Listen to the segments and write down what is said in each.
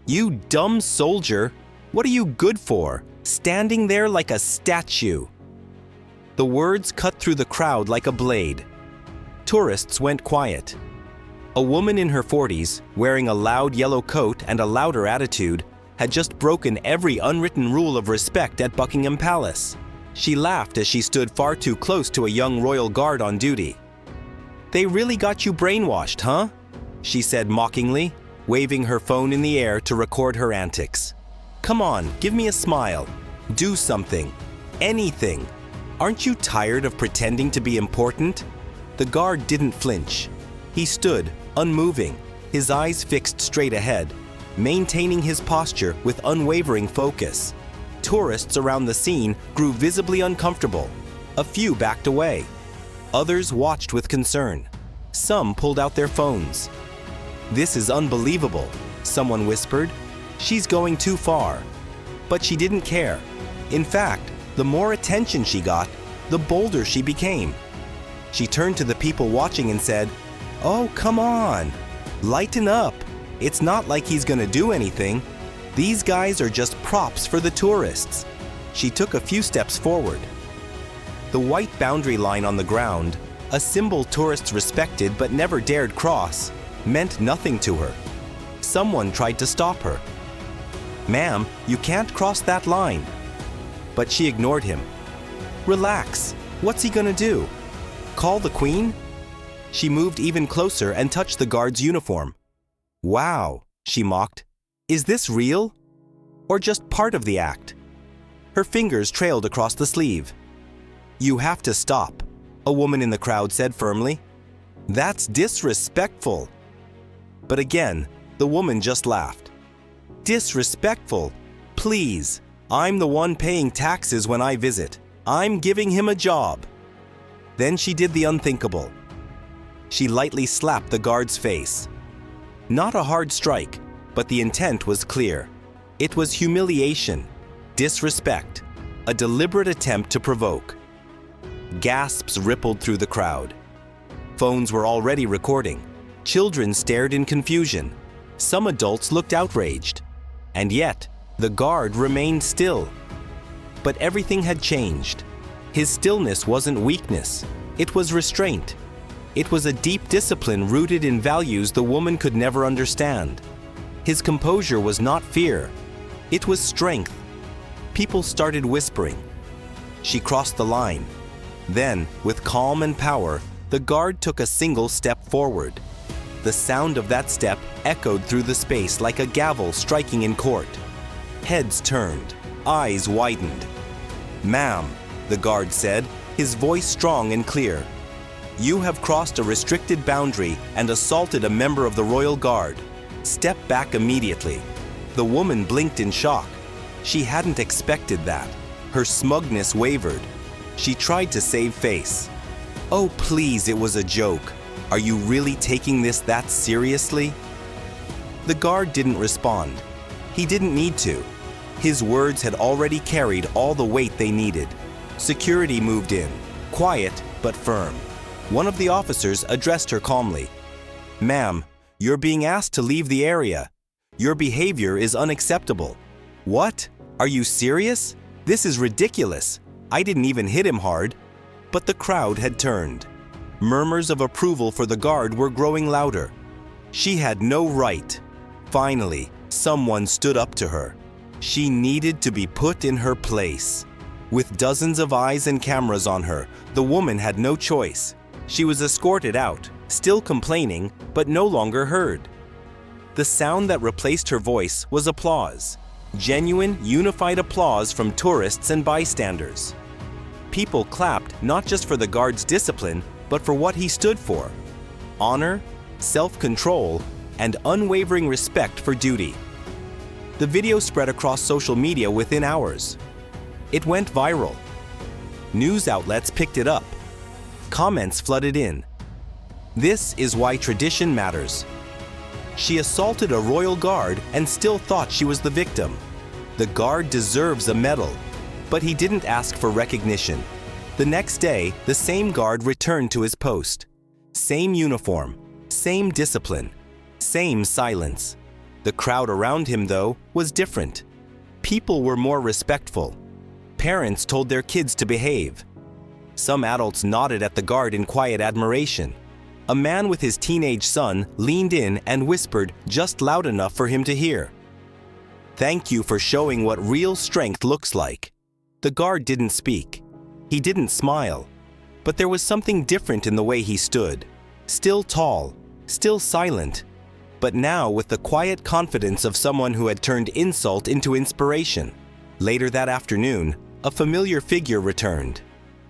"You dumb soldier! What are you good for, standing there like a statue?" The words cut through the crowd like a blade. Tourists went quiet. A woman in her 40s, wearing a loud yellow coat and a louder attitude, had just broken every unwritten rule of respect at Buckingham Palace. She laughed as she stood far too close to a young royal guard on duty. "They really got you brainwashed, huh?" she said mockingly, waving her phone in the air to record her antics. "Come on, give me a smile. Do something. Anything. Aren't you tired of pretending to be important?" The guard didn't flinch. He stood, unmoving, his eyes fixed straight ahead, maintaining his posture with unwavering focus. Tourists around the scene grew visibly uncomfortable. A few backed away. Others watched with concern. Some pulled out their phones. "This is unbelievable," someone whispered. "She's going too far." But she didn't care. In fact, the more attention she got, the bolder she became. She turned to the people watching and said, "Oh, come on. Lighten up. It's not like he's gonna do anything. These guys are just props for the tourists." She took a few steps forward. The white boundary line on the ground, a symbol tourists respected but never dared cross, meant nothing to her. Someone tried to stop her. "Ma'am, you can't cross that line." But she ignored him. "Relax. What's he gonna do? Call the Queen?" She moved even closer and touched the guard's uniform. "Wow," she mocked. "Is this real? Or just part of the act?" Her fingers trailed across the sleeve. "You have to stop," a woman in the crowd said firmly. "That's disrespectful." But again, the woman just laughed. "Disrespectful? Please, I'm the one paying taxes when I visit. I'm giving him a job." Then she did the unthinkable. She lightly slapped the guard's face. Not a hard strike, but the intent was clear. It was humiliation, disrespect, a deliberate attempt to provoke. Gasps rippled through the crowd. Phones were already recording. Children stared in confusion. Some adults looked outraged. And yet, the guard remained still. But everything had changed. His stillness wasn't weakness. It was restraint. It was a deep discipline rooted in values the woman could never understand. His composure was not fear. It was strength. People started whispering. She crossed the line. Then, with calm and power, the guard took a single step forward. The sound of that step echoed through the space like a gavel striking in court. Heads turned, eyes widened. "Ma'am," the guard said, his voice strong and clear, "you have crossed a restricted boundary and assaulted a member of the Royal Guard. Step back immediately." The woman blinked in shock. She hadn't expected that. Her smugness wavered. She tried to save face. "Oh, please, it was a joke. Are you really taking this that seriously?" The guard didn't respond. He didn't need to. His words had already carried all the weight they needed. Security moved in, quiet but firm. One of the officers addressed her calmly. "Ma'am, you're being asked to leave the area. Your behavior is unacceptable." "What? Are you serious? This is ridiculous. I didn't even hit him hard." But the crowd had turned. Murmurs of approval for the guard were growing louder. She had no right. Finally, someone stood up to her. She needed to be put in her place. With dozens of eyes and cameras on her, the woman had no choice. She was escorted out, still complaining, but no longer heard. The sound that replaced her voice was applause. Genuine, unified applause from tourists and bystanders. People clapped not just for the guard's discipline, but for what he stood for: honor, self-control, and unwavering respect for duty. The video spread across social media within hours. It went viral. News outlets picked it up. Comments flooded in. This is why tradition matters. She assaulted a royal guard and still thought she was the victim. The guard deserves a medal, but he didn't ask for recognition. The next day, the same guard returned to his post. Same uniform, same discipline, same silence. The crowd around him, though, was different. People were more respectful. Parents told their kids to behave. Some adults nodded at the guard in quiet admiration. A man with his teenage son leaned in and whispered just loud enough for him to hear. "Thank you for showing what real strength looks like." The guard didn't speak. He didn't smile. But there was something different in the way he stood. Still tall, still silent, but now with the quiet confidence of someone who had turned insult into inspiration. Later that afternoon, a familiar figure returned.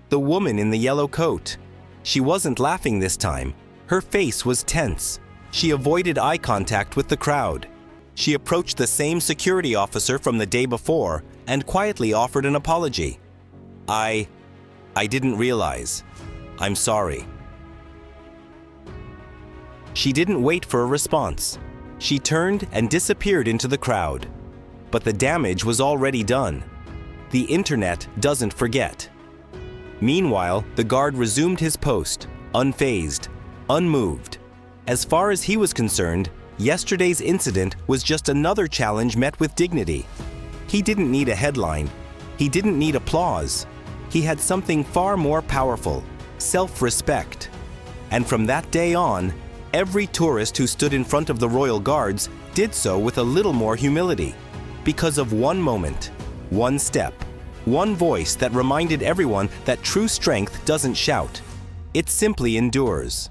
The woman in the yellow coat. She wasn't laughing this time. Her face was tense. She avoided eye contact with the crowd. She approached the same security officer from the day before and quietly offered an apology. I didn't realize. I'm sorry." She didn't wait for a response. She turned and disappeared into the crowd. But the damage was already done. The internet doesn't forget. Meanwhile, the guard resumed his post, unfazed, unmoved. As far as he was concerned, yesterday's incident was just another challenge met with dignity. He didn't need a headline. He didn't need applause. He had something far more powerful: self-respect. And from that day on, every tourist who stood in front of the royal guards did so with a little more humility, because of one moment, one step, one voice that reminded everyone that true strength doesn't shout. It simply endures.